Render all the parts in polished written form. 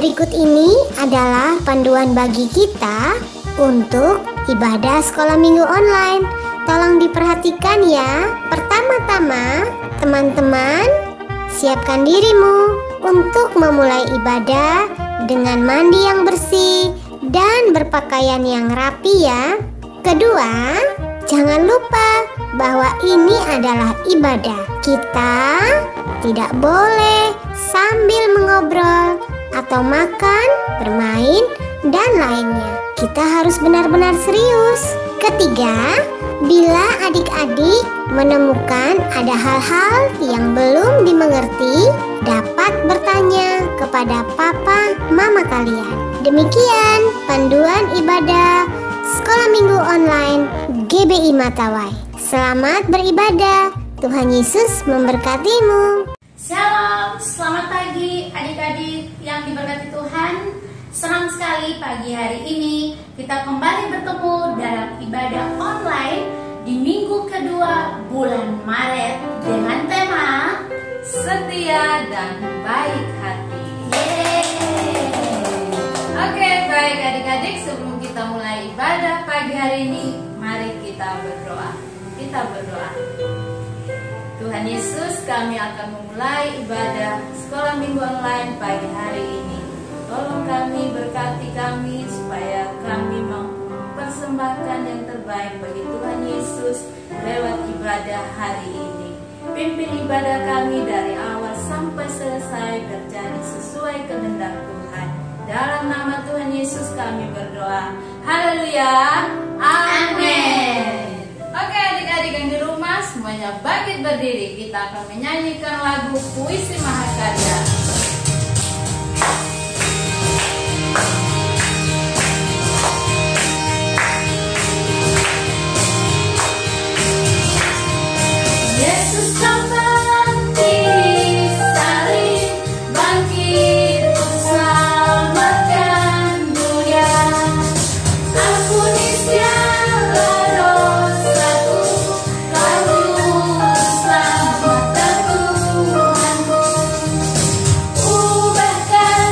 Berikut ini adalah panduan bagi kita untuk ibadah sekolah minggu online. Tolong diperhatikan ya. Pertama-tama, teman-teman, siapkan dirimu untuk memulai ibadah dengan mandi yang bersih dan berpakaian yang rapi ya. Kedua, jangan lupa bahwa ini adalah ibadah. Kita tidak boleh sambil mengobrol atau makan, bermain, dan lainnya. Kita harus benar-benar serius. Ketiga, bila adik-adik menemukan ada hal-hal yang belum dimengerti, dapat bertanya kepada papa mama kalian. Demikian panduan ibadah Sekolah Minggu Online GBI Matawai. Selamat beribadah. Tuhan Yesus memberkatimu. Shalom, selamat pagi adik-adik yang diberkati Tuhan. Senang sekali pagi hari ini kita kembali bertemu dalam ibadah online di minggu kedua bulan Maret dengan tema Setia dan Baik Hati. Oke, baik adik-adik, sebelum kita mulai ibadah pagi hari ini, mari kita berdoa. Kita berdoa. Tuhan Yesus, kami akan memulai ibadah sekolah minggu online pagi hari ini. Tolong kami, berkati kami supaya kami mampu mempersembahkan yang terbaik bagi Tuhan Yesus lewat ibadah hari ini. Pimpin ibadah kami dari awal sampai selesai terjadi sesuai kehendak Tuhan. Dalam nama Tuhan Yesus kami berdoa. Haleluya. Amin. Oke adik-adik yang di rumah, semuanya bangkit berdiri. Kita akan menyanyikan lagu Puisi Mahakarya. Yesus kau bangkit, salib bangkit, selamatkan dunia. Ampuni segala dosaku, Kau selamatkan Tuhanku. Ubahkan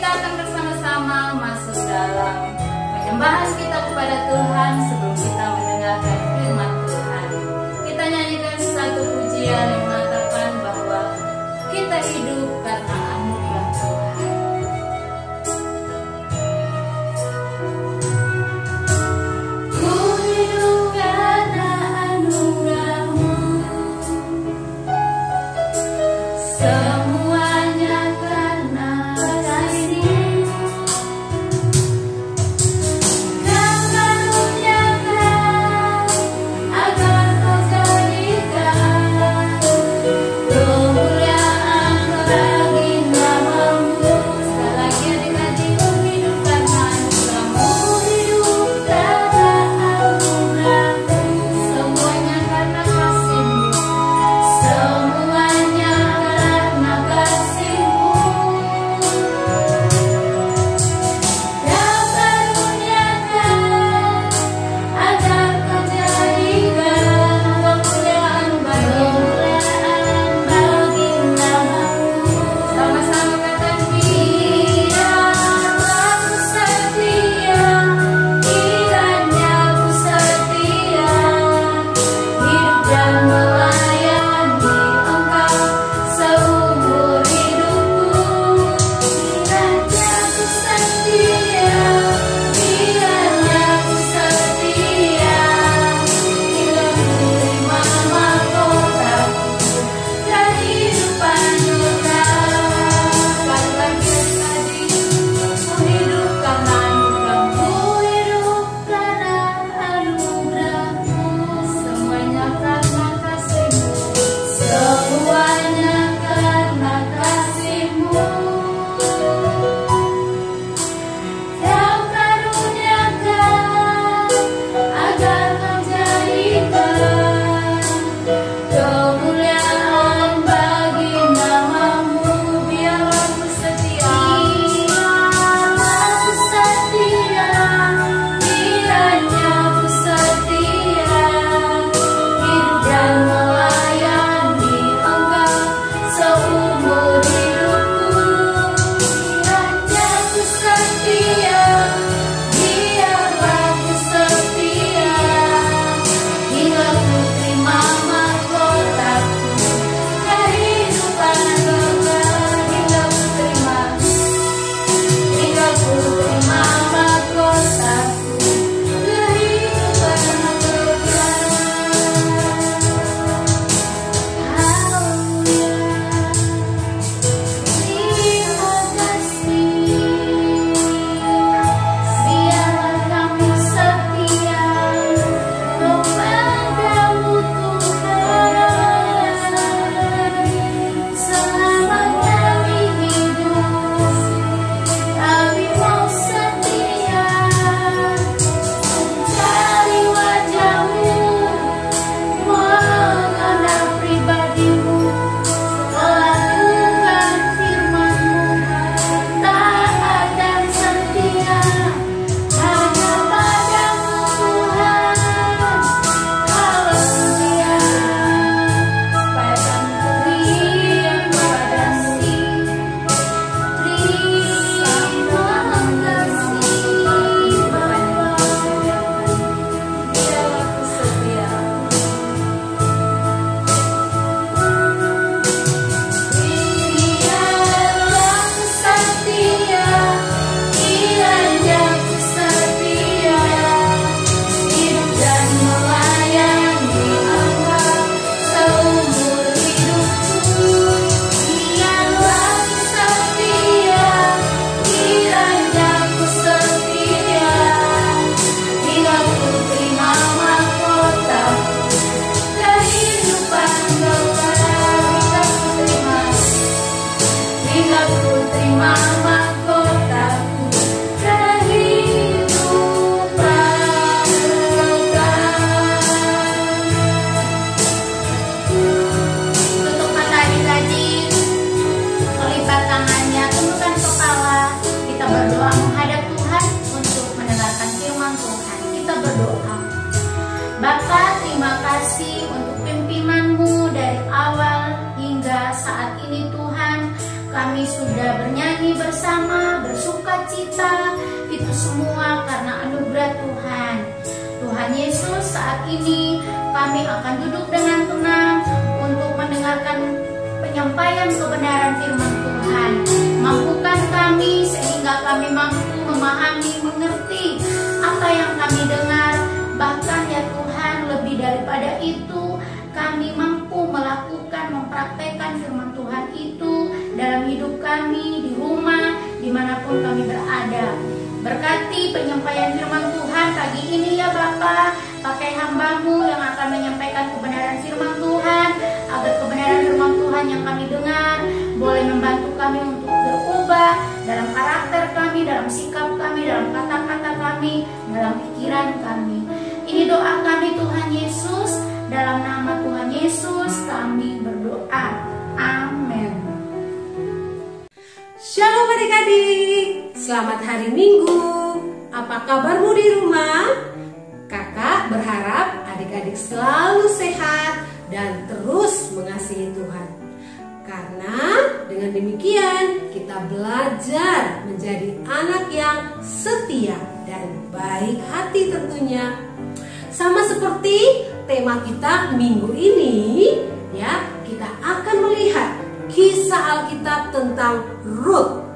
kita akan bersama-sama masuk dalam penyembahan kita kepada Tuhan sebelum kita mendengarkan firman Tuhan. Kita nyanyikan satu pujian yang mengatakan bahwa kita hidup karena anugerah Tuhan. Ku hidup karena anugerah-Mu, semuanya karena kasih-Mu. Kau karuniakan agar Kau jadikan kemuliaan bagi nama-Mu. Sekali lagi adik-adik, ku hidup karena anugerah-Mu, hidup karena anugerah-Mu, semuanya karena kasih-Mu, semuanya karena kasih-Mu. Kau karuniakan agar Kau jadikan kemuliaan bagi nama-Mu. Sama-sama katakan, biarlah ku setia, kiranya ku setia, hidup dan melayani Engkau seumur hidupku. Kiranya ku setia, kiranya ku setia, hingga ku terima mahkotaku kehidupan kekal. Sekali lagi adik-adik, ku hidup karena anugerah-Mu, hidup karena anugerah-Mu, semuanya karena kasih-Mu, semuanya karena kasih-Mu. Kau karuniakan agar Kau jadikan kemuliaan bagi nama-Mu. Biarlah ku setia, biarlah ku setia, kiranya ku setia, hidup dan melayani Engkau seumur hidupku. Kiranya ku setia, biarlah ku setia, hingga ku terima mahkotaku kehidupan kekal. Hingga ku terima mahkotaku kehidupan kekal. Haleluya. Terima kasih. Biarlah kami setia kepadamu Tuhan, selama kami hidup. Kami mau setia mencari wajah-Mu, mengenal pribadi-Mu, melakukan firman-Mu, taat dan setia hanya padamu Tuhan. Haleluya. Supaya kami terima kasih, terima kasih Bapa. Biarlah ku setia, biarlah ku setia, kiranya ku setia, hidup dan melayani Engkau seumur hidupku. Biarlah ku setia, kiranya ku setia, hingga ku terima mahkotaku kehidupan kekal. Hingga ku terima mahkotaku kehidupan kekal. Tutup mata adik-adik, lipat tangannya, tundukkan kepala. Kita berdoa menghadap Tuhan untuk mendengarkan firman Tuhan. Kita berdoa. Bapa, terima kasih untuk pimpinan-Mu dari awal hingga saat ini Tuhan. Kami sudah bernyanyi bersama, bersuara sukacita. Itu semua karena anugerah Tuhan. Tuhan Yesus, saat ini kami akan duduk dengan tenang untuk mendengarkan penyampaian kebenaran firman Tuhan. Mampukan kami sehingga kami mampu memahami, mengerti apa yang kami dengar. Bahkan ya Tuhan, lebih daripada itu, kami mampu melakukan, mempraktekkan firman Tuhan itu dalam hidup kami, di rumah, dimanapun kami berada. Berkati penyampaian firman Tuhan pagi ini ya Bapa. Pakai hamba-Mu yang akan menyampaikan kebenaran firman Tuhan, agar kebenaran firman Tuhan yang kami dengar boleh membantu kami untuk berubah dalam karakter kami, dalam sikap kami, dalam kata-kata kami, dalam pikiran kami. Ini doa kami Tuhan Yesus. Dalam nama Tuhan Yesus kami berdoa. Amin. Shalom adik-adik, selamat hari Minggu. Apa kabarmu di rumah? Kakak berharap adik-adik selalu sehat dan terus mengasihi Tuhan. Karena dengan demikian kita belajar menjadi anak yang setia dan baik hati tentunya. Sama seperti tema kita minggu ini, ya, kita akan melihat kisah Alkitab tentang Rut.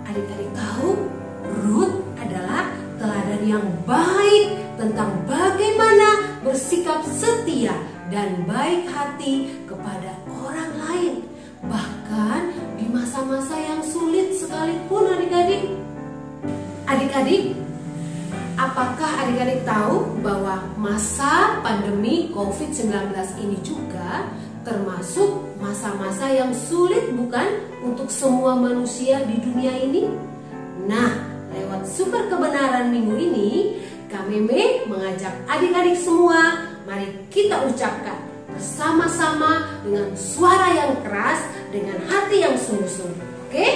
Adik-adik tahu Rut adalah teladan yang baik tentang bagaimana bersikap setia dan baik hati kepada orang lain, bahkan di masa-masa yang sulit sekalipun. Adik-adik, apakah adik-adik tahu bahwa masa pandemi COVID-19 ini juga termasuk masa-masa yang sulit, bukan, untuk semua manusia di dunia ini? Nah, lewat Super Kebenaran minggu ini, Kak Meme mengajak adik-adik semua, mari kita ucapkan bersama-sama dengan suara yang keras, dengan hati yang sungguh-sungguh. Oke?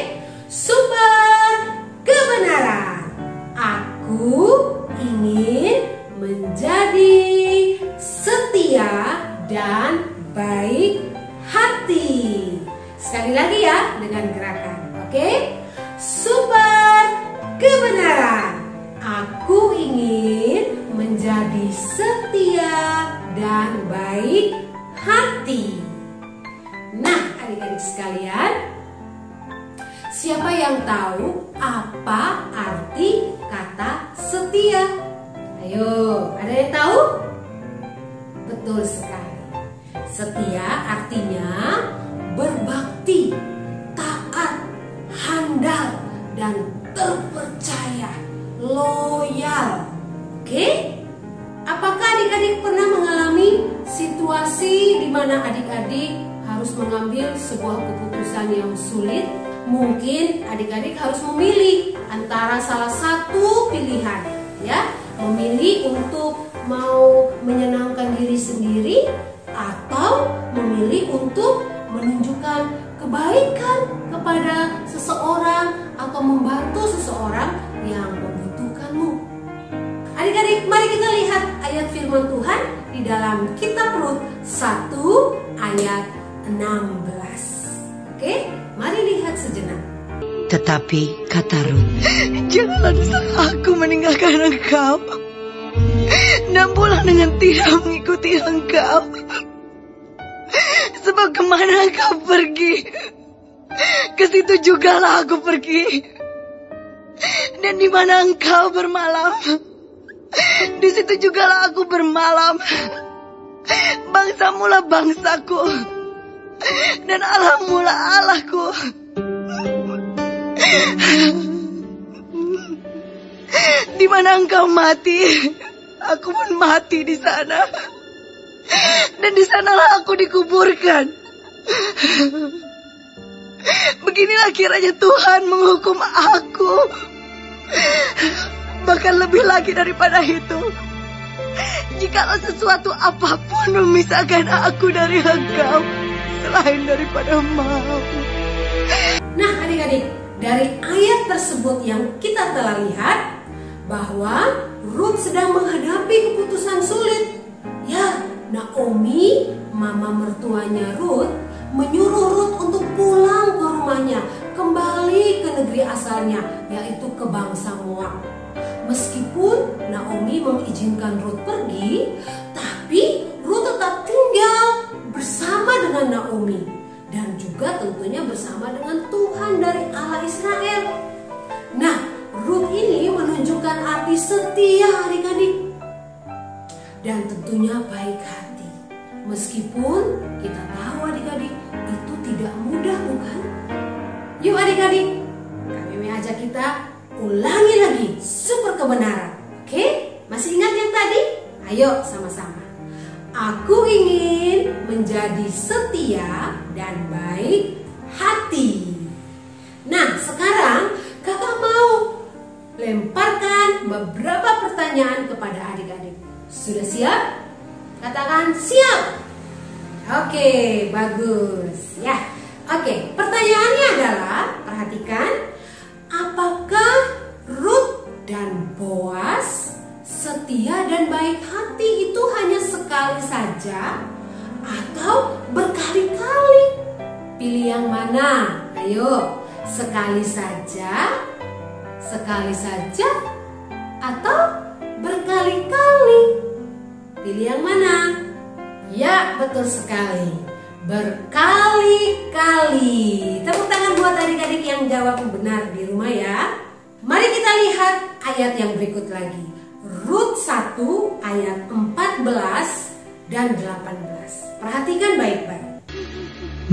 Super Kebenaran. Aku ingin menjadi setia dan baik hati. Sekali lagi ya, dengan gerakan. Oke? Super Kebenaran. Aku ingin menjadi setia dan baik hati. Nah, adik-adik sekalian, siapa yang tahu apa arti kata setia? Ayo, ada yang tahu? Betul sekali. Setia artinya berbakti, taat, handal, dan terpercaya, loyal. Oke? Apakah adik-adik pernah mengalami situasi di mana adik-adik harus mengambil sebuah keputusan yang sulit? Mungkin adik-adik harus memilih antara salah satu pilihan, ya, memilih untuk mau menyenangkan diri sendiri atau memilih untuk menunjukkan kebaikan kepada seseorang atau membantu seseorang yang membutuhkanmu. Adik-adik, mari kita lihat ayat firman Tuhan di dalam kitab Rut 1 ayat 16. Oke, mari lihat sejenak. Tetapi kata Rut, janganlah aku meninggalkan engkau dan pulang dengan tidak mengikuti engkau. Sebab kemana engkau pergi, ke situ jugalah aku pergi. Dan di mana engkau bermalam, di situ jugalah aku bermalam. Bangsamu lah bangsaku, dan Allahmu lah Allahku. Di mana engkau mati, aku pun mati di sana. Dan di sanalah aku dikuburkan. Beginilah kiranya Tuhan menghukum aku. Bahkan lebih lagi daripada itu, jikalau sesuatu apapun memisahkan aku dari engkau, selain daripada maut. Nah adik-adik, dari ayat tersebut yang kita telah lihat bahwa Rut sedang menghadapi keputusan sulit. Ya, Naomi, mama mertuanya Rut, menyuruh Rut untuk pulang ke rumahnya kembali ke negeri asalnya, yaitu ke bangsa Moab. Meskipun Naomi mengizinkan Ruth pergi, tapi Ruth tetap tinggal bersama dengan Naomi dan juga tentunya bersama dengan Tuhan dari Allah Israel. Nah, Ruth ini menunjukkan arti setia adik-adik dan tentunya baik hati. Meskipun kita tahu adik-adik itu tidak mudah, bukan? Yuk adik-adik, kami ajak kita ulangi lagi super kebenaran. Oke? Masih ingat yang tadi? Ayo sama-sama. Aku ingin menjadi setia dan baik hati. Nah, sekarang kakak mau lemparkan beberapa pertanyaan kepada adik-adik. Sudah siap? Katakan siap. Oke, bagus. Ya. Oke, pertanyaannya adalah, perhatikan, apakah Ruth dan Boas setia dan baik hati itu hanya sekali saja atau berkali-kali? Pilih yang mana? Ayo, sekali saja atau berkali-kali? Pilih yang mana? Ya, betul sekali. Berkali-kali. Tepuk tangan buat adik-adik yang jawab benar di rumah ya. Mari kita lihat ayat yang berikut lagi. Rut 1 ayat 14 dan 18. Perhatikan baik-baik.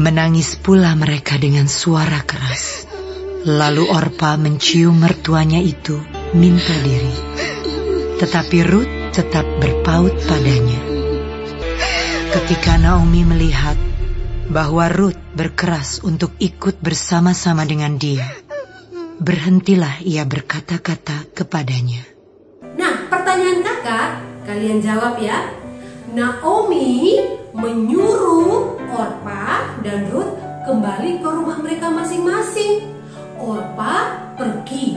Menangis pula mereka dengan suara keras. Lalu Orpa mencium mertuanya itu minta diri. Tetapi Rut tetap berpaut padanya. Ketika Naomi melihat bahwa Rut berkeras untuk ikut bersama-sama dengan dia, berhentilah ia berkata-kata kepadanya. Nah, pertanyaan kakak, kalian jawab ya. Naomi menyuruh Orpa dan Rut kembali ke rumah mereka masing-masing. Orpa pergi,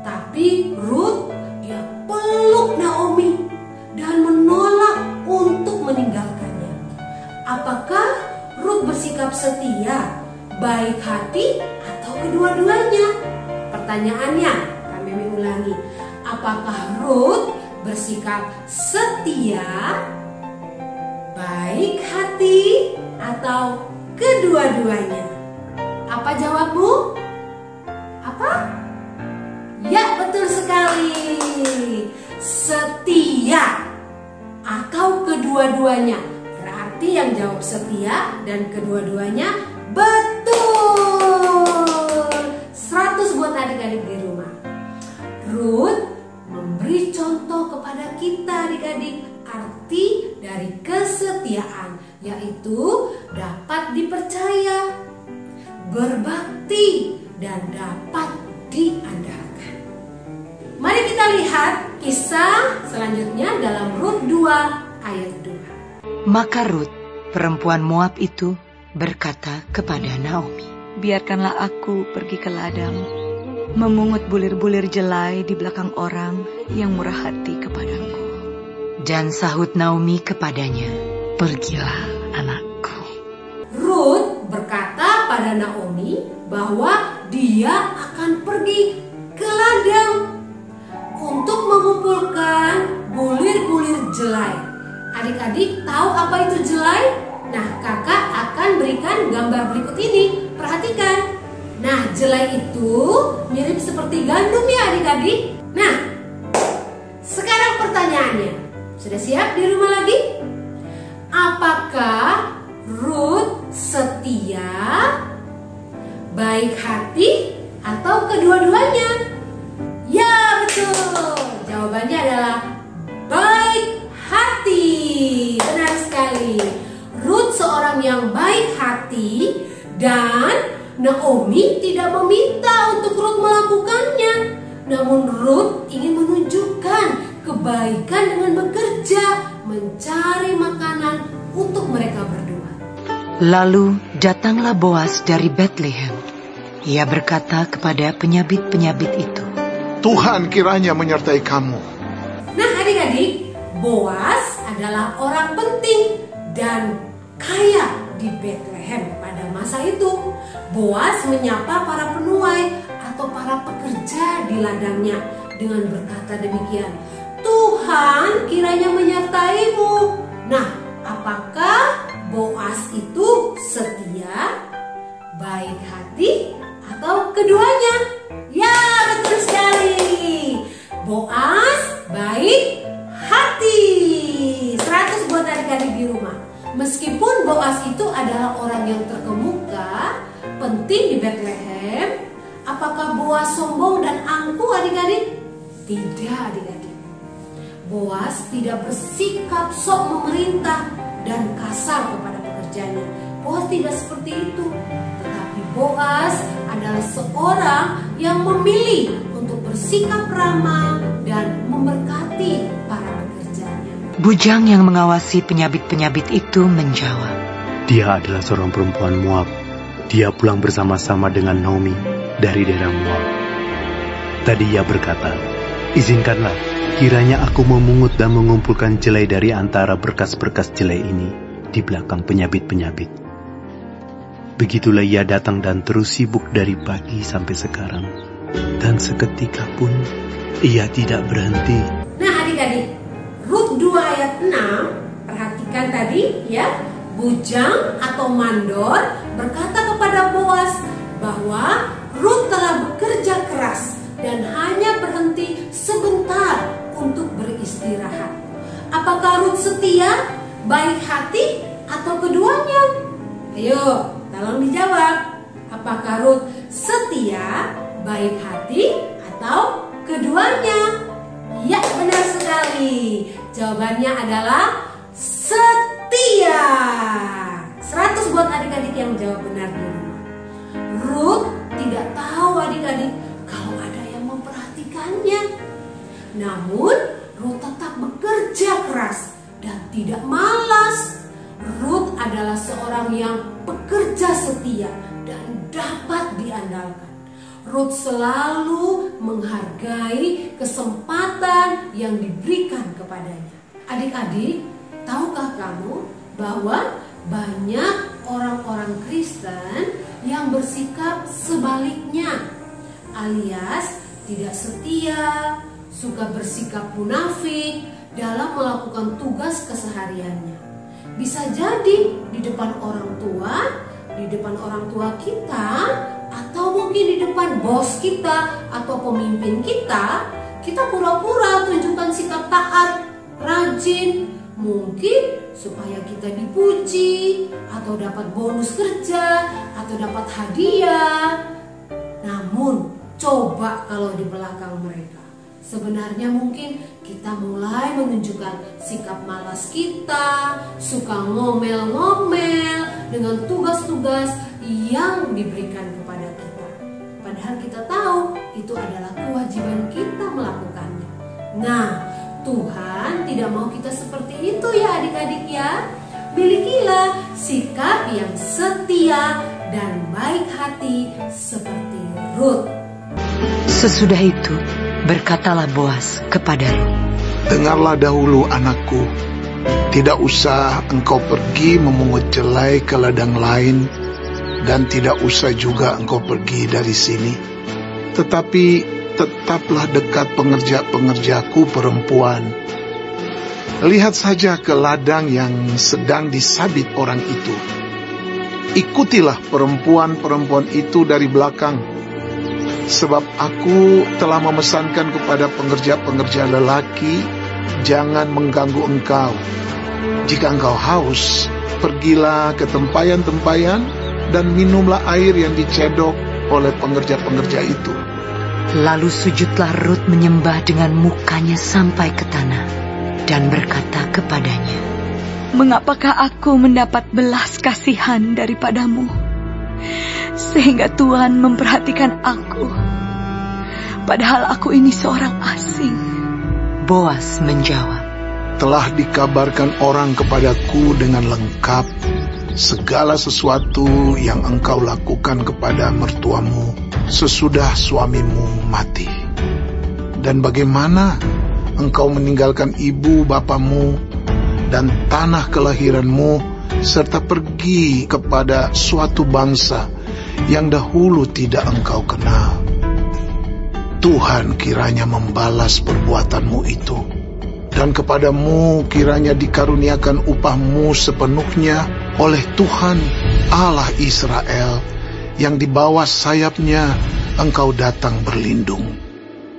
tapi Rut dia peluk Naomi dan menolak untuk meninggalkannya. Apakah Rut bersikap setia, baik hati, atau kedua-duanya? Pertanyaannya, kami ulangi. Apakah Rut bersikap setia, baik hati, atau kedua-duanya? Apa jawabmu? Apa? Ya, betul sekali. Setia atau kedua-duanya. Berarti yang jawab setia dan kedua-duanya betul. 100 buat adik-adik di rumah. Ruth memberi contoh kepada kita adik-adik arti dari kesetiaan, yaitu dapat dipercaya, berbakti, dan dapat diandalkan. Mari kita lihat kisah selanjutnya dalam Rut 2 ayat 2. Maka Rut, perempuan Moab itu, berkata kepada Naomi, Biarkanlah aku pergi ke ladang, memungut bulir-bulir jelai di belakang orang yang murah hati kepadaku. Dan sahut Naomi kepadanya, Pergilah anakku. Rut berkata pada Naomi bahwa dia akan pergi ke ladang untuk mengumpulkan bulir-bulir jelai. Adik-adik tahu apa itu jelai? Nah, kakak akan berikan gambar berikut ini. Perhatikan. Nah, jelai itu mirip seperti gandum ya adik-adik. Nah, sekarang pertanyaannya. Sudah siap di rumah lagi? Apakah Rut setia, baik hati, atau kedua-duanya? Ya, betul. Jawabannya adalah baik hati. Benar sekali. Rut seorang yang baik hati dan Naomi tidak meminta untuk Rut melakukannya. Namun Rut ingin menunjukkan kebaikan dengan bekerja, mencari makanan untuk mereka berdua. Lalu datanglah Boas dari Betlehem. Ia berkata kepada penyabit-penyabit itu, Tuhan kiranya menyertai kamu. Nah adik-adik, Boas adalah orang penting dan kaya di Betlehem pada masa itu. Boas menyapa para penuai atau para pekerja di ladangnya dengan berkata demikian, Tuhan kiranya menyertaimu. Nah, apakah Boas itu setia, baik hati, atau keduanya? Ya, betul sekali. Boas baik hati. 100 buat adik-adik di rumah. Meskipun Boas itu adalah orang yang terkemuka, penting di Bethlehem, apakah Boas sombong dan angkuh adik-adik? Tidak adik-adik. Boas tidak bersikap sok memerintah dan kasar kepada pekerjanya. Boas tidak seperti itu. Tetapi Boas adalah seorang yang memilih untuk bersikap ramah dan memberkati para pekerjanya. Bujang yang mengawasi penyabit-penyabit itu menjawab, Dia adalah seorang perempuan Moab. Dia pulang bersama-sama dengan Naomi dari daerah Moab. Tadi ia berkata, izinkanlah kiranya aku memungut dan mengumpulkan jelai dari antara berkas-berkas jelai ini di belakang penyabit-penyabit. Begitulah ia datang dan terus sibuk dari pagi sampai sekarang. Dan seketika pun ia tidak berhenti. Nah adik-adik, Rut 2 ayat 6, perhatikan tadi ya. Bujang atau mandor berkata kepada Boas bahwa Rut telah bekerja keras dan hanya berhenti sebentar untuk beristirahat. Apakah Rut setia, baik hati, atau keduanya? Ayo, tolong dijawab. Apakah Rut setia, baik hati, atau keduanya? Ya, benar sekali. Jawabannya adalah setia. 100 buat adik-adik yang jawab benar di rumah. Rut tidak tahu adik-adik kalau ada yang memperhatikannya. Namun Rut tetap bekerja keras dan tidak malas. Rut adalah seorang yang pekerja setia dan dapat diandalkan. Rut selalu menghargai kesempatan yang diberikan kepadanya. Adik-adik, tahukah kamu bahwa banyak orang-orang Kristen yang bersikap sebaliknya, alias tidak setia, suka bersikap munafik dalam melakukan tugas kesehariannya. Bisa jadi di depan orang tua kita, atau mungkin di depan bos kita atau pemimpin kita pura-pura tunjukkan sikap taat, rajin, mungkin supaya kita dipuji atau dapat bonus kerja atau dapat hadiah. Namun coba kalau di belakang mereka, sebenarnya mungkin kita mulai menunjukkan sikap malas kita, suka ngomel-ngomel dengan tugas-tugas yang diberikan kepada kita. Padahal kita tahu itu adalah kewajiban kita melakukannya. Nah, Tuhan tidak mau kita seperti itu ya adik-adik ya. Milikilah sikap yang setia dan baik hati seperti Rut. Sesudah itu berkatalah Boas kepada Rut, Dengarlah dahulu anakku, tidak usah engkau pergi memungut jelai ke ladang lain, dan tidak usah juga engkau pergi dari sini. Tetapi tetaplah dekat pengerja-pengerjaku perempuan. Lihat saja ke ladang yang sedang disabit orang itu. Ikutilah perempuan-perempuan itu dari belakang, sebab aku telah memesankan kepada pengerja-pengerja lelaki, jangan mengganggu engkau. Jika engkau haus, pergilah ke tempayan-tempayan dan minumlah air yang dicedok oleh pengerja-pengerja itu. Lalu sujudlah Rut menyembah dengan mukanya sampai ke tanah dan berkata kepadanya, Mengapakah aku mendapat belas kasihan daripadamu, sehingga Tuhan memperhatikan aku, padahal aku ini seorang asing? Boas menjawab, Telah dikabarkan orang kepadaku dengan lengkap segala sesuatu yang engkau lakukan kepada mertuamu sesudah suamimu mati. Dan bagaimana engkau meninggalkan ibu bapamu dan tanah kelahiranmu, serta pergi kepada suatu bangsa yang dahulu tidak engkau kenal. Tuhan kiranya membalas perbuatanmu itu, dan kepadamu kiranya dikaruniakan upahmu sepenuhnya oleh Tuhan Allah Israel, yang di bawah sayapnya engkau datang berlindung.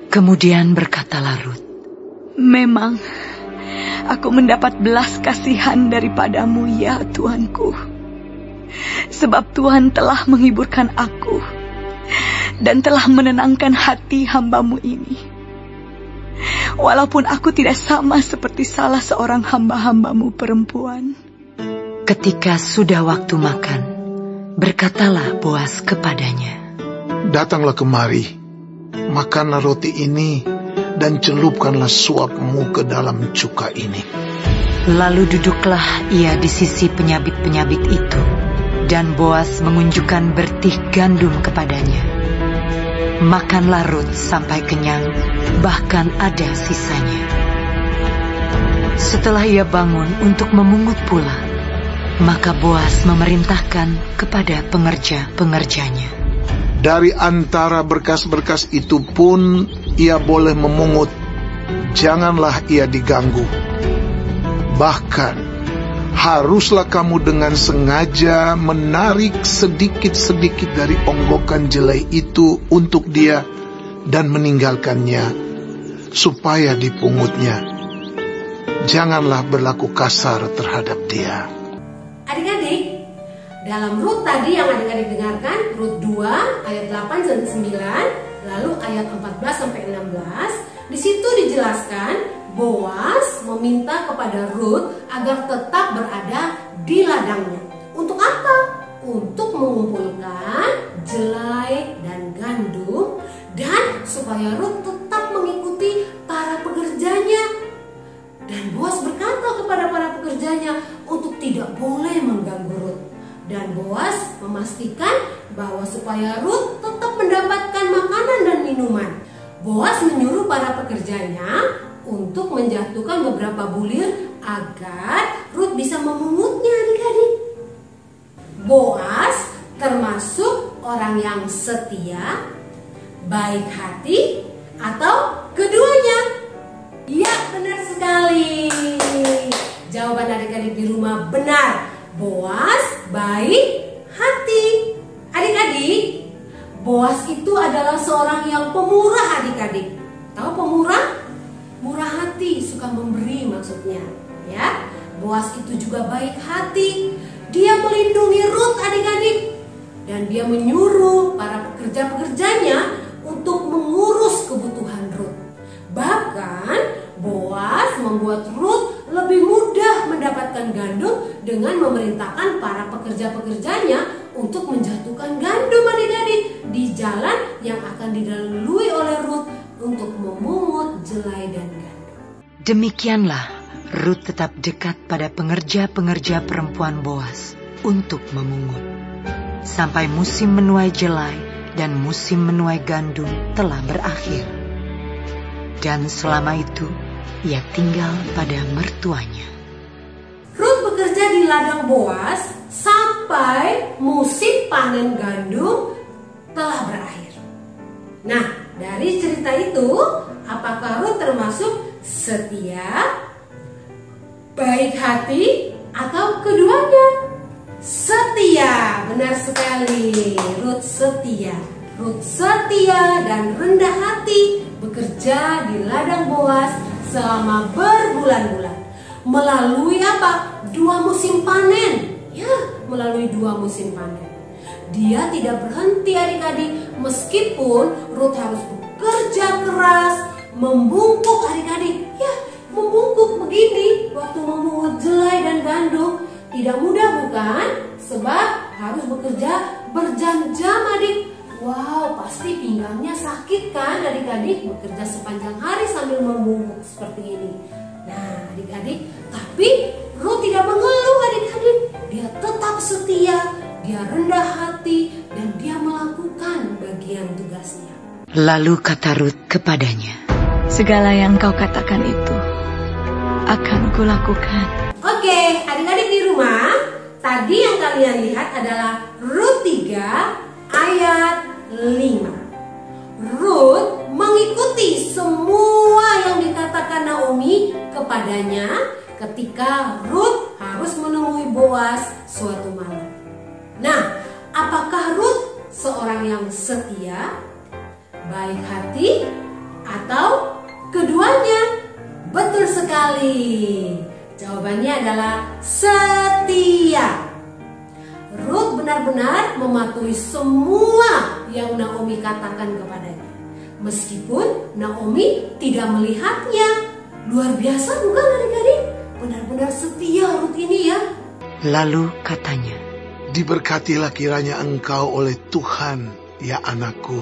Kemudian berkatalah Rut, Memang aku mendapat belas kasihan daripadamu ya Tuanku, sebab Tuhan telah menghiburkan aku dan telah menenangkan hati hamba-Mu ini. Walaupun aku tidak sama seperti salah seorang hamba-hamba-Mu perempuan. ketika sudah waktu makan, berkatalah Boas kepadanya, Datanglah kemari, makanlah roti ini, dan celupkanlah suapmu ke dalam cuka ini. Lalu duduklah ia di sisi penyabit-penyabit itu, dan Boas mengunjukkan bertih gandum kepadanya. Makanlah Rut sampai kenyang, bahkan ada sisanya. Setelah ia bangun untuk memungut pula, maka Boas memerintahkan kepada pengerja-pengerjanya, Dari antara berkas-berkas itu pun ia boleh memungut, janganlah ia diganggu. Bahkan, haruslah kamu dengan sengaja menarik sedikit-sedikit dari onggokan jelai itu untuk dia dan meninggalkannya, supaya dipungutnya. Janganlah berlaku kasar terhadap dia. Adik-adik, dalam Rut tadi yang adik-adik dengarkan, Rut 2 ayat 8 dan 9, lalu ayat 14 sampai 16, di situ dijelaskan Boas meminta kepada Rut agar tetap berada di ladangnya. Untuk apa? Untuk mengumpulkan jelai dan gandum, dan supaya Rut tetap mengikuti para pekerjanya. Dan Boas berkata kepada para pekerjanya untuk tidak boleh mengganggu Rut. Dan Boas memastikan bahwa supaya Rut tetap mendapatkan makanan dan minuman. Boas menyuruh para pekerjanya untuk menjatuhkan beberapa bulir agar Rut bisa memungutnya, adik-adik. Boas termasuk orang yang setia, baik hati, atau keduanya? Ya, benar sekali. Jawaban adik-adik di rumah benar. Boas baik hati. Adik-adik, Boas itu adalah seorang yang pemurah, adik-adik. Tahu pemurah? Murah hati, suka memberi maksudnya. Ya, Boas itu juga baik hati. Dia melindungi Rut, adik-adik. Dan dia menyuruh para pekerja-pekerjanya untuk mengurus kebutuhan Rut. Bahkan Boas membuat Rut lebih mudah mendapatkan gandum dengan memerintahkan para pekerja-pekerjanya untuk menjatuhkan gandum, adik-adik, di jalan yang akan dilalui oleh Rut untuk memungut jelai dan gandum. demikianlah Rut tetap dekat pada pengerja-pengerja perempuan Boas untuk memungut, sampai musim menuai jelai dan musim menuai gandum telah berakhir. Dan selama itu ia tinggal pada mertuanya. Rut bekerja di ladang Boas sampai musim panen gandum telah berakhir. Nah, dari cerita itu, apakah Rut termasuk setia, baik hati, atau keduanya? Setia, benar sekali. Rut setia. Rut setia dan rendah hati bekerja di ladang Boas selama berbulan-bulan. Melalui apa? 2 musim panen. Ya, melalui 2 musim panen. Dia tidak berhenti, adik-adik, meskipun Rut harus bekerja keras, membungkuk, adik-adik. Ya, membungkuk begini waktu memungut jelai dan gandum. Tidak mudah, bukan? Sebab harus bekerja berjam-jam, adik. Wow, pasti pinggangnya sakit kan, adik-adik, bekerja sepanjang hari sambil membungkuk seperti ini. Nah, adik-adik, tapi Rut tidak mengeluh, adik-adik. Dia tetap setia, dia rendah hati, dan dia melakukan bagian tugasnya. Lalu kata Rut kepadanya, Segala yang kau katakan itu akan kulakukan. Oke, adik-adik di rumah, tadi yang kalian lihat adalah Rut 3 ayat 5. Ruth mengikuti semua yang dikatakan Naomi kepadanya ketika Ruth harus menemui Boas suatu malam. Nah, apakah Ruth seorang yang setia, baik hati, atau keduanya? Betul sekali. Jawabannya adalah setia. Ruth benar-benar mematuhi semua yang Naomi katakan kepadanya. Meskipun Naomi tidak melihatnya. Luar biasa bukan adik-adik? Benar-benar setia Ruth ini ya. Lalu katanya, Diberkatilah kiranya engkau oleh Tuhan, ya anakku.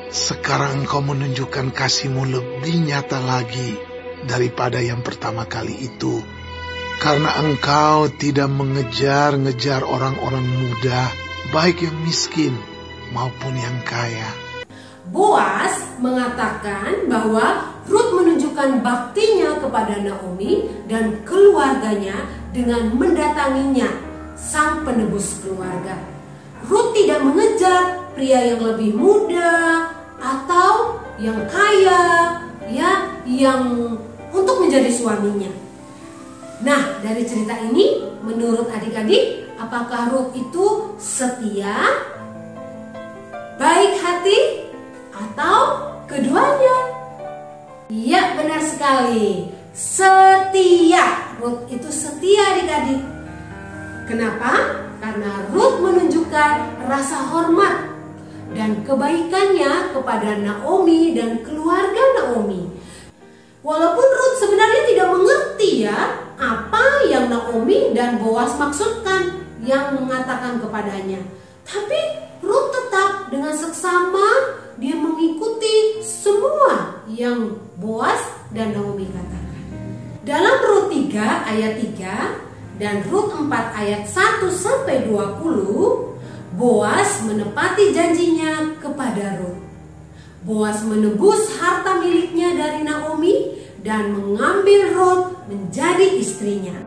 Sekarang engkau menunjukkan kasih-Mu lebih nyata lagi daripada yang pertama kali itu. Karena engkau tidak mengejar-ngejar orang-orang muda, baik yang miskin maupun yang kaya. Boas mengatakan bahwa Ruth menunjukkan baktinya kepada Naomi dan keluarganya dengan mendatanginya, sang penebus keluarga. Ruth tidak mengejar pria yang lebih muda atau yang kaya, ya, yang untuk menjadi suaminya. Nah, dari cerita ini, menurut adik-adik, apakah Ruth itu setia, baik hati, atau keduanya? Iya, benar sekali. Setia. Ruth itu setia adik-adik. Kenapa? Karena Ruth menunjukkan rasa hormat dan kebaikannya kepada Naomi dan keluarga Naomi. Walaupun Ruth sebenarnya tidak mengerti ya apa yang Naomi dan Boas maksudkan yang mengatakan kepadanya. Tapi Ruth tetap dengan seksama dia mengikuti semua yang Boas dan Naomi katakan. Dalam Rut 3 ayat 3 dan Rut 4 ayat 1-20, Boas menepati janjinya kepada Rut. Boas menebus harta miliknya dari Naomi dan mengambil Rut menjadi istrinya.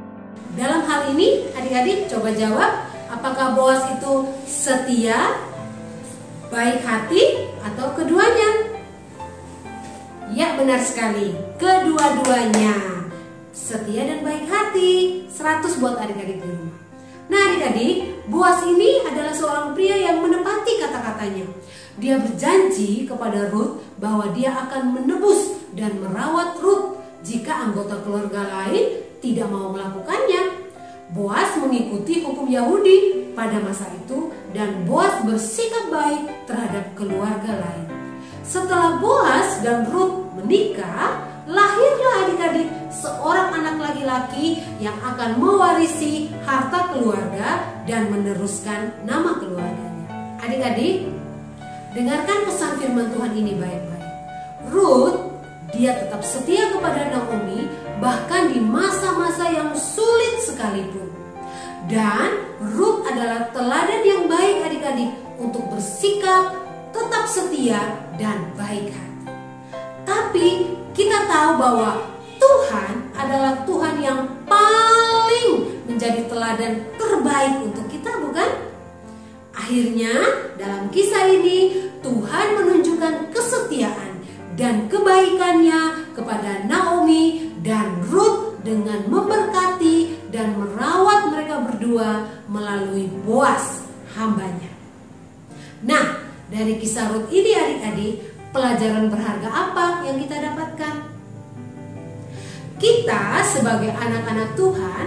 Dalam hal ini, adik-adik coba jawab, apakah Boas itu setia, baik hati, atau keduanya? Ya, benar sekali, kedua-duanya. Setia dan baik hati. 100 buat adik-adik di rumah. Nah adik-adik, Boas ini adalah seorang pria yang menepati kata-katanya. Dia berjanji kepada Rut bahwa dia akan menebus dan merawat Rut jika anggota keluarga lain tidak mau melakukannya. Boas mengikuti hukum Yahudi pada masa itu dan Boas bersikap baik terhadap keluarga lain. Setelah Boas dan Rut menikah, lahirlah adik-adik seorang anak laki-laki yang akan mewarisi harta keluarga dan meneruskan nama keluarganya. Adik-adik, dengarkan pesan firman Tuhan ini baik-baik. Rut, dia tetap setia kepada Naomi bahkan di masa-masa yang sulit sekalipun. Dan Rut adalah teladan yang baik adik-adik untuk bersikap tetap setia dan baik hati. Tapi kita tahu bahwa Tuhan adalah Tuhan yang paling menjadi teladan terbaik untuk kita, bukan? Akhirnya dalam kisah ini Tuhan menunjukkan kesetiaan dan kebaikannya kepada Naomi dan Rut dengan memberkati dan merawat mereka berdua melalui Boas hambanya. Nah, dari kisah Rut ini adik-adik, pelajaran berharga apa yang kita dapatkan? Kita sebagai anak-anak Tuhan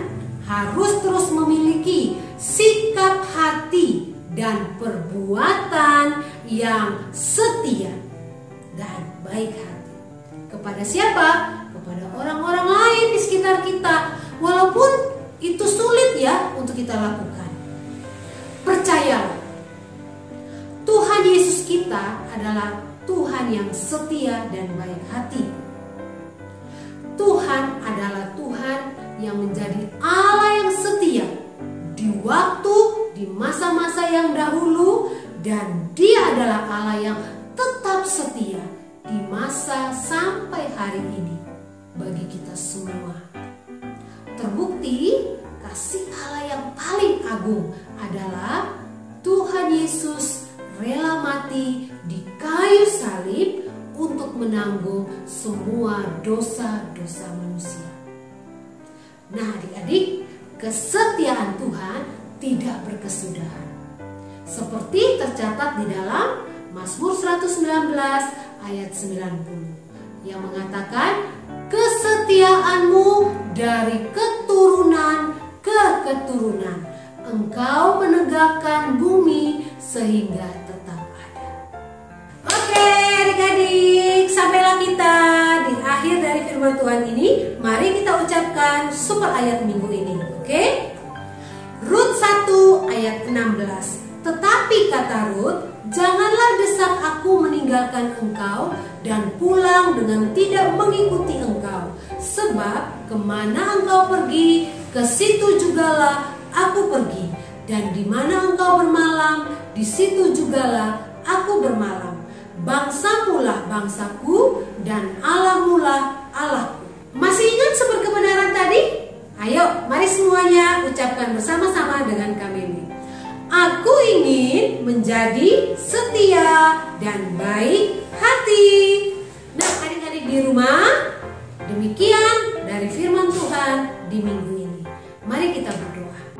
harus terus memiliki sikap hati dan perbuatan yang setia dan baik hati. Kepada siapa? Kepada orang-orang lain di sekitar kita. Walaupun itu sulit ya untuk kita lakukan. Percayalah, Tuhan Yesus kita adalah Tuhan yang setia dan baik hati. Tuhan adalah Tuhan yang menjadi Allah yang setia di waktu, di masa-masa yang dahulu, dan Dia adalah Allah yang tetap setia di masa sampai hari ini bagi kita semua. Terbukti kasih Allah yang paling agung adalah Tuhan Yesus rela mati di kayu salib untuk menanggung semua dosa-dosa manusia. Nah adik-adik, kesetiaan Tuhan tidak berkesudahan. Seperti tercatat di dalam Mazmur 119 ayat 90 yang mengatakan, kesetiaanmu dari keturunan ke keturunan, Engkau menegakkan bumi sehingga tetap ada. Oke adik-adik, sampailah kita di akhir dari firman Tuhan ini. Mari kita ucapkan super ayat minggu ini, oke? Rut 1 ayat 16. Tetapi kata Rut, janganlah desak aku meninggalkan engkau dan pulang dengan tidak mengikuti engkau. Sebab kemana engkau pergi, ke situ jugalah aku pergi. Dan di mana engkau bermalam, di situ jugalah aku bermalam. Bangsamulah bangsaku dan Allahmulah Allahku. Masih ingat sumber kebenaran tadi? Ayo, mari semuanya ucapkan bersama-sama dengan kami. Aku ingin menjadi setia dan baik hati. Nah adik-adik di rumah, demikian dari firman Tuhan di minggu ini. Mari kita berdoa.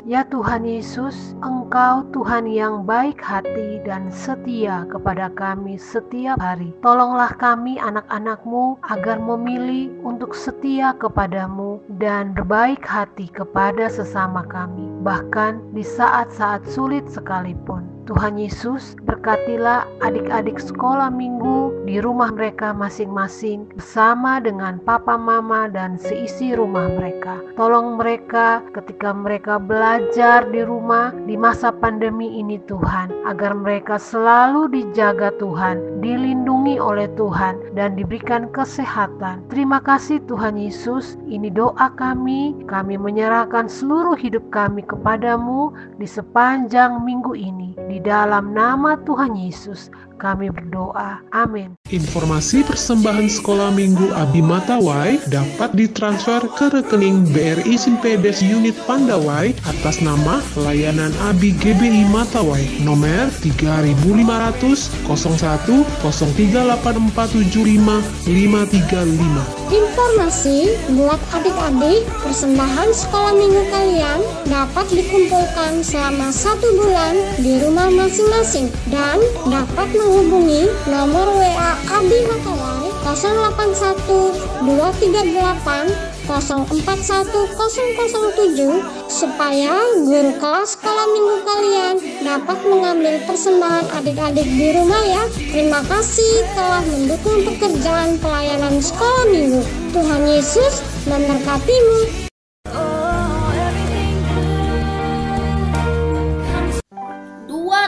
Ya Tuhan Yesus, Engkau Tuhan yang baik hati dan setia kepada kami setiap hari. Tolonglah kami anak-anak-Mu agar memilih untuk setia kepadamu dan berbaik hati kepada sesama kami, bahkan di saat-saat sulit sekalipun. Tuhan Yesus, berkatilah adik-adik sekolah minggu di rumah mereka masing-masing bersama dengan papa mama dan seisi rumah mereka. Tolong mereka ketika mereka belajar di rumah di masa pandemi ini Tuhan, agar mereka selalu dijaga Tuhan, dilindungi oleh Tuhan dan diberikan kesehatan. Terima kasih Tuhan Yesus, ini doa kami menyerahkan seluruh hidup kami kepadamu di sepanjang minggu ini. Di dalam nama Tuhan Yesus kami berdoa. Amin. Informasi persembahan sekolah minggu Abi Matawai dapat ditransfer ke rekening BRI Simpedes Unit Pandawai atas nama layanan Abi GBI Matawai nomor 3500 01 038475 535. Informasi buat adik-adik, persembahan sekolah minggu kalian dapat dikumpulkan selama 1 bulan di rumah masing-masing dan dapat menghubungi nomor WA Abi Matawai 081 238 041007 supaya guru kelas sekolah minggu kalian dapat mengambil persembahan adik-adik di rumah ya. Terima kasih telah mendukung pekerjaan pelayanan sekolah minggu. Tuhan Yesus memberkatimu.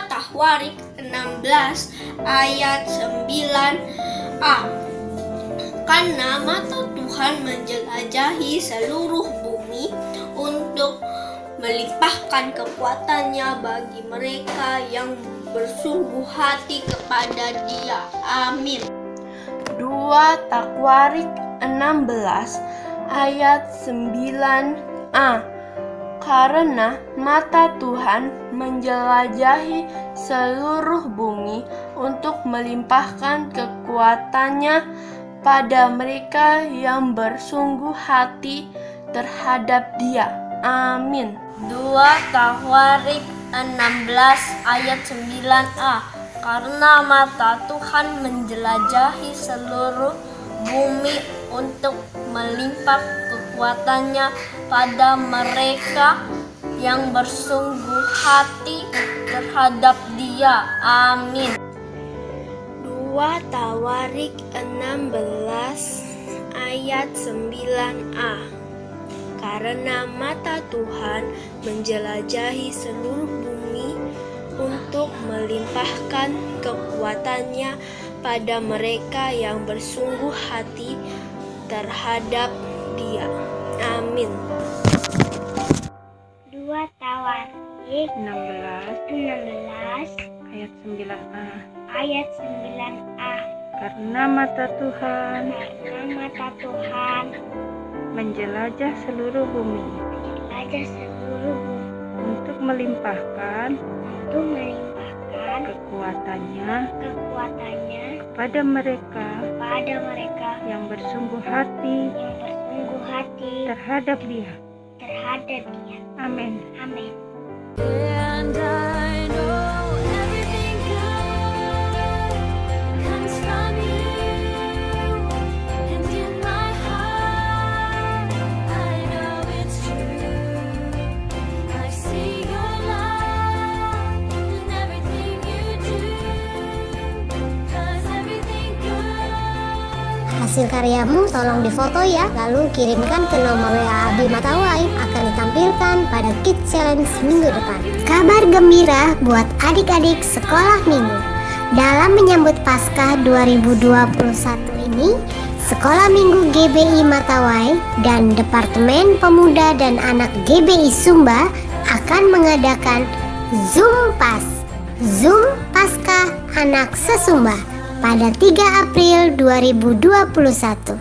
Tawarik 16 ayat 9a. Karena mata Tuhan menjelajahi seluruh bumi untuk melimpahkan kekuatannya bagi mereka yang bersungguh hati kepada Dia. Amin. 2 Tawarik 16 ayat 9a. Karena mata Tuhan menjelajahi seluruh bumi untuk melimpahkan kekuatannya pada mereka yang bersungguh hati terhadap Dia. Amin. 2 Tawarik 16 ayat 9a. Karena mata Tuhan menjelajahi seluruh bumi untuk melimpahkan kekuatannya pada mereka yang bersungguh hati terhadap Dia. Amin. 2 Tawarik 16 ayat 9a. Karena mata Tuhan menjelajahi seluruh bumi untuk melimpahkan kekuatannya pada mereka yang bersungguh hati terhadap Dia. Amin. 2 Tawarik 16 ayat 9a. Ayat 9a. Karena mata Tuhan menjelajah seluruh bumi untuk melimpahkan kekuatannya kekuatannya kepada mereka yang bersungguh hati terhadap Dia. Amin. Amin. And I know everything good comes from you, and in my heart I know it's true. I see your love in everything you do, 'cause everything good. Hasil karyamu tolong difoto ya, lalu kirimkan ke nomor WA Abi Matawai, akan ditampilkan pada Kids Challenge minggu depan. Kabar gembira buat adik-adik sekolah minggu. Dalam menyambut Paskah 2021 ini, Sekolah Minggu GBI Matawai dan Departemen Pemuda dan Anak GBI Sumba akan mengadakan Zoom Pas, Zoom Paskah Anak Sesumba pada 3 April 2021.